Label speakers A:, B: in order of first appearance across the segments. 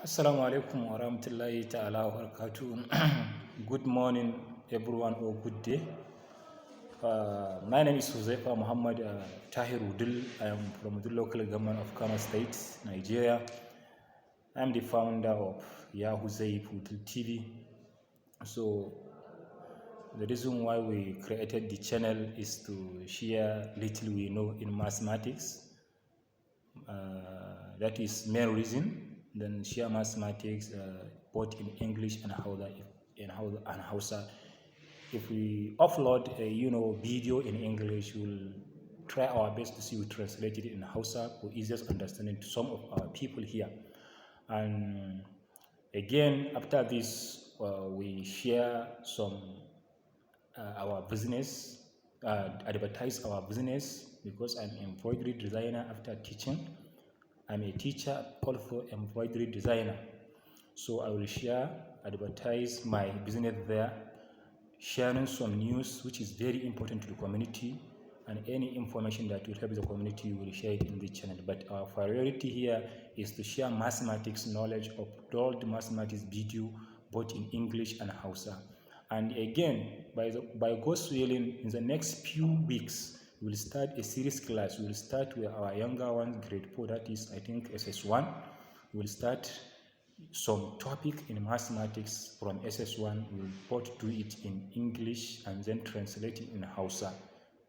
A: Assalamu alaikum wa rahmatullahi ta'ala wa barakatuh. Good morning, everyone, or good day. My name is Huzaifa Muhammad Tahirudil. I am from the local government of Kano State, Nigeria. I am the founder of YahuzaifwdlTV. So, the reason why we created the channel is to share little we know in mathematics. That is main reason. Then share mathematics both in English and Hausa. If we upload a video in English, we'll try our best to see we translate it in Hausa for easiest understanding to some of our people here. And again, after this, we share some our business, advertise our business, because I'm an embroidery designer after teaching. I'm a teacher, also embroidery designer. So I will share, advertise my business there, sharing some news which is very important to the community, and any information that will help the community, we will share it in the channel. But our priority here is to share mathematics knowledge of all the mathematics video, both in English and Hausa. And again, by God's willing, in the next few weeks, we will start a series class. We will start with our younger ones, grade 4, that is, I think, SS1. We will start some topic in mathematics from SS1. We will both do it in English and then translate it in Hausa,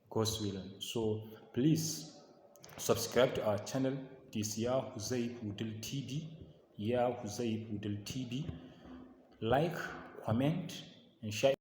A: God's willing. So please subscribe to our channel. This YahuzaifwdlTV, YahuzaifwdlTV. Like, comment, and share.